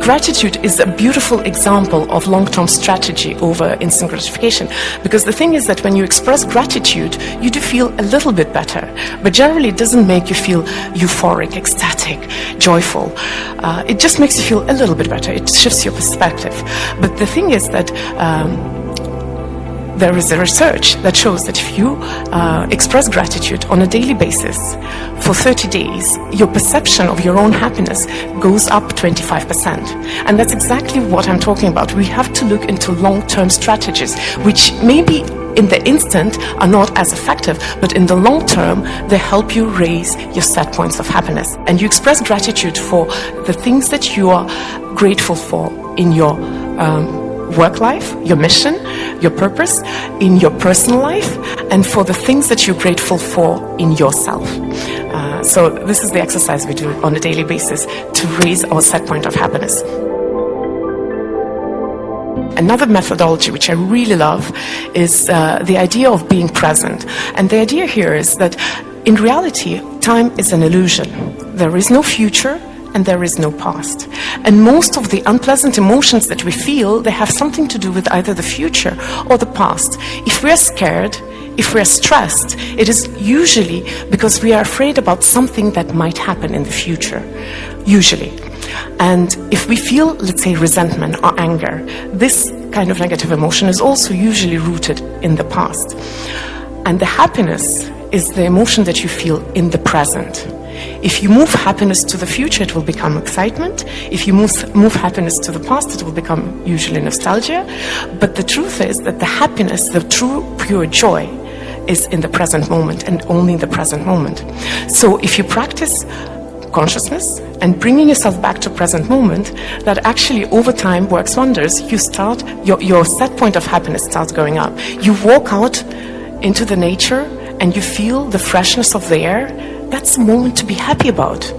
gratitude is a beautiful example of long-term strategy over instant gratification, because the thing is that when you express gratitude, you do feel a little bit better, but generally it doesn't make you feel euphoric, ecstatic, joyful. It just makes you feel a little bit better. It shifts your perspective. But the thing is that there is a research that shows that if you express gratitude on a daily basis for 30 days, your perception of your own happiness goes up 25%. And that's exactly what I'm talking about. We have to look into long-term strategies, which maybe in the instant are not as effective, but in the long term, they help you raise your set points of happiness. And you express gratitude for the things that you are grateful for in your work life, your mission, your purpose, in your personal life, and for the things that you're grateful for in yourself. So this is the exercise we do on a daily basis to raise our set point of happiness. Another methodology which I really love is the idea of being present. And the idea here is that in reality, time is an illusion. There is no future and there is no past. And most of the unpleasant emotions that we feel, they have something to do with either the future or the past. If we're scared, if we're stressed, it is usually because we are afraid about something that might happen in the future, usually. And if we feel, let's say, resentment or anger, this kind of negative emotion is also usually rooted in the past. And the happiness is the emotion that you feel in the present. If you move happiness to the future, it will become excitement. If you move happiness to the past, it will become usually nostalgia. But the truth is that the happiness, the true pure joy, is in the present moment and only in the present moment. So if you practice consciousness and bringing yourself back to present moment, that actually over time works wonders. You start, your set point of happiness starts going up. You walk out into the nature and you feel the freshness of the air. That's a moment to be happy about.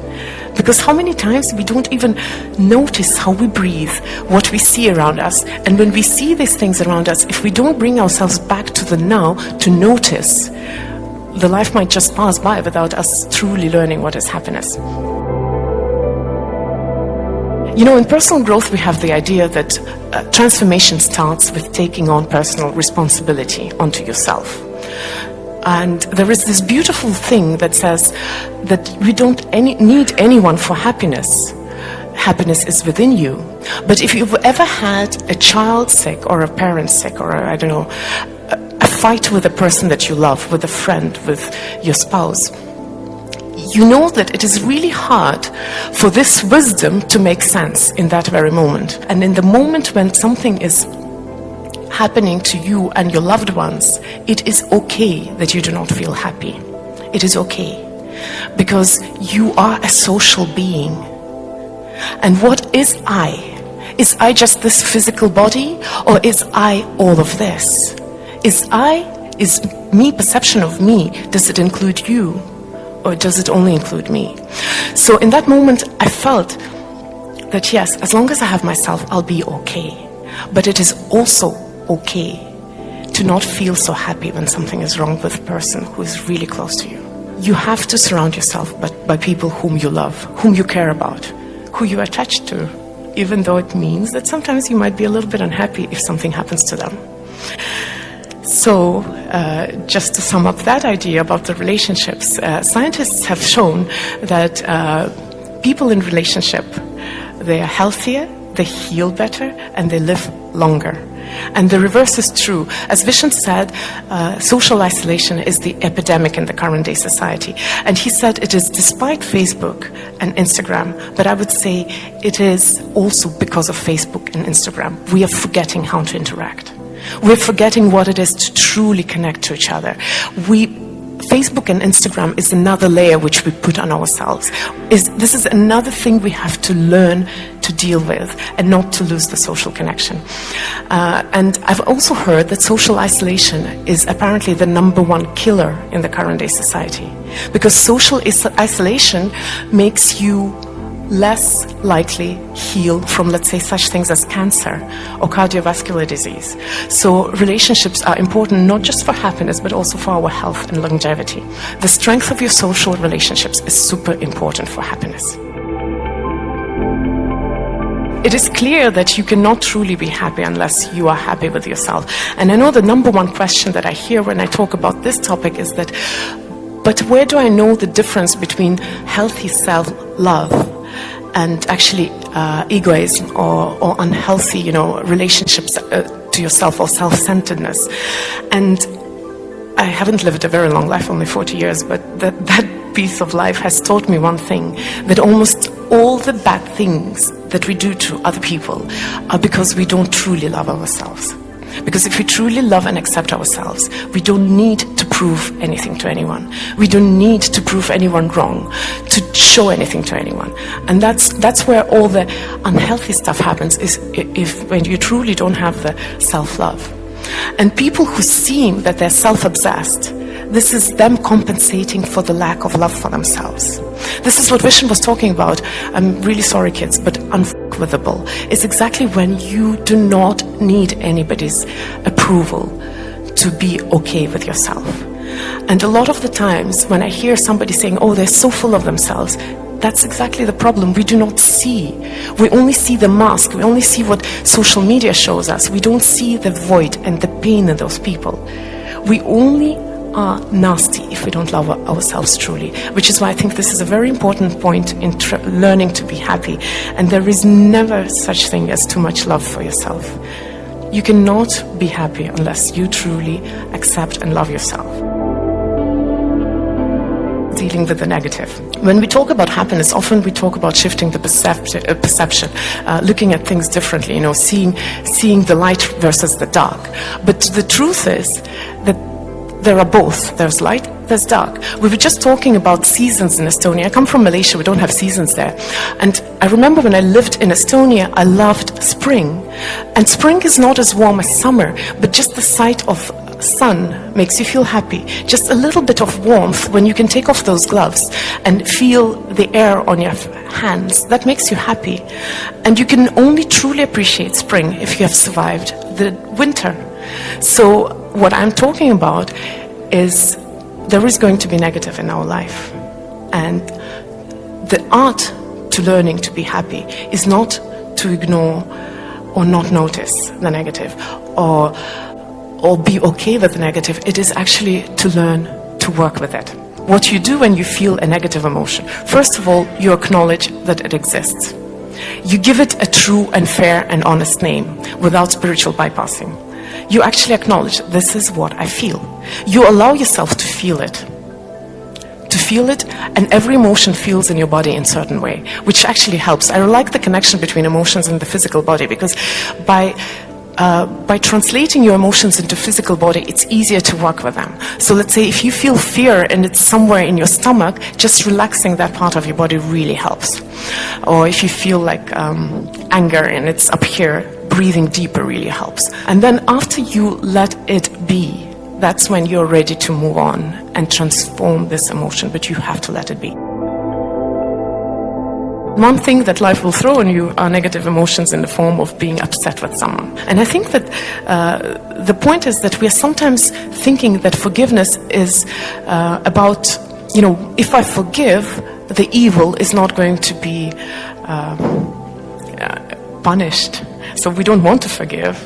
Because how many times we don't even notice how we breathe, what we see around us. And when we see these things around us, if we don't bring ourselves back to the now to notice, the life might just pass by without us truly learning what is happiness. You know, in personal growth, we have the idea that transformation starts with taking on personal responsibility onto yourself. And there is this beautiful thing that says that we don't need anyone for happiness. Happiness is within you. But if you've ever had a child sick or a parent sick or, a fight with a person that you love, with a friend, with your spouse, you know that it is really hard for this wisdom to make sense in that very moment. And in the moment when something is happening to you and your loved ones, it is okay that you do not feel happy. It is okay. Because you are a social being. And what is I? Is I just this physical body? Or is I all of this? Is me perception of me, does it include you? Or does it only include me? So in that moment, I felt that yes, as long as I have myself, I'll be okay. But it is also okay to not feel so happy when something is wrong with a person who is really close to you. You have to surround yourself by people whom you love, whom you care about, who you are attached to, even though it means that sometimes you might be a little bit unhappy if something happens to them. So, just to sum up that idea about the relationships, scientists have shown that people in relationship, they are healthier, they heal better, and they live longer. And the reverse is true. As Vishen said, social isolation is the epidemic in the current day society. And he said it is despite Facebook and Instagram, but I would say it is also because of Facebook and Instagram. We are forgetting how to interact. We're forgetting what it is to truly connect to each other. Facebook and Instagram is another layer which we put on ourselves. This is another thing we have to learn to deal with and not to lose the social connection. And I've also heard that social isolation is apparently the #1 killer in the current day society. Because social isolation makes you less likely heal from, let's say, such things as cancer or cardiovascular disease. So relationships are important not just for happiness, but also for our health and longevity. The strength of your social relationships is super important for happiness. it is clear that you cannot truly be happy unless you are happy with yourself. And I know the number one question that I hear when I talk about this topic is that, but where do I know the difference between healthy self-love and actually egoism or unhealthy, relationships to yourself or self-centeredness? And I haven't lived a very long life, only 40 years, but that piece of life has taught me one thing, that almost all the bad things that we do to other people are because we don't truly love ourselves. Because if we truly love and accept ourselves, we don't need to prove anything to anyone. We don't need to prove anyone wrong, to show anything to anyone. And that's where all the unhealthy stuff happens, is when you truly don't have the self-love. And people who seem that they're self-obsessed, this is them compensating for the lack of love for themselves. This is what Vishen was talking about. I'm really sorry, kids, but unfuckwithable. It's exactly when you do not need anybody's approval to be okay with yourself. And a lot of the times when I hear somebody saying, oh, they're so full of themselves, that's exactly the problem. We do not see. We only see the mask. We only see what social media shows us. We don't see the void and the pain in those people. We only are nasty if we don't love ourselves truly, which is why I think this is a very important point in learning to be happy. And there is never such thing as too much love for yourself. You cannot be happy unless you truly accept and love yourself. Dealing with the negative. When we talk about happiness, often we talk about shifting the perception, looking at things differently, seeing the light versus the dark. But the truth is that there are both. There's light, there's dark. We were just talking about seasons in Estonia. I come from Malaysia, we don't have seasons there. And I remember when I lived in Estonia, I loved spring. And spring is not as warm as summer, but just the sight of sun makes you feel happy. Just a little bit of warmth when you can take off those gloves and feel the air on your hands, that makes you happy. And you can only truly appreciate spring if you have survived the winter. So what I'm talking about is there is going to be negative in our life. And the art to learning to be happy is not to ignore or not notice the negative or be okay with the negative. It is actually to learn to work with it. What you do when you feel a negative emotion, first of all, you acknowledge that it exists. You give it a true and fair and honest name without spiritual bypassing. You actually acknowledge, this is what I feel. You allow yourself to feel it. To feel it, and every emotion feels in your body in a certain way, which actually helps. I like the connection between emotions and the physical body, because by translating your emotions into physical body, it's easier to work with them. So let's say if you feel fear and it's somewhere in your stomach, just relaxing that part of your body really helps. Or if you feel like anger and it's up here, breathing deeper really helps. And then after you let it be, that's when you're ready to move on and transform this emotion, but you have to let it be. One thing that life will throw on you are negative emotions in the form of being upset with someone. And I think that the point is that we are sometimes thinking that forgiveness is about, if I forgive, the evil is not going to be punished. So we don't want to forgive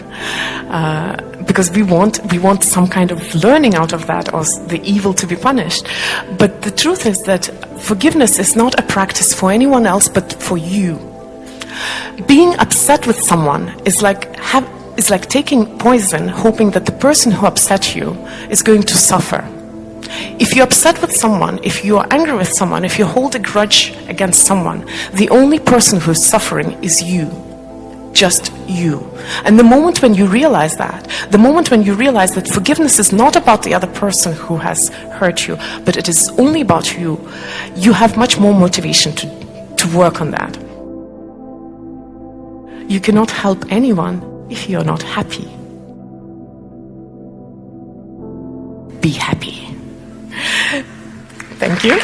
because we want some kind of learning out of that, or the evil to be punished. But the truth is that forgiveness is not a practice for anyone else but for you. Being upset with someone is like taking poison, hoping that the person who upset you is going to suffer. If you're upset with someone, if you are angry with someone, if you hold a grudge against someone, the only person who's suffering is you. Just you. And the moment when you realize that, the moment when you realize that forgiveness is not about the other person who has hurt you, but it is only about you, you have much more motivation to work on that. You cannot help anyone if you're not happy. Be happy. Thank you.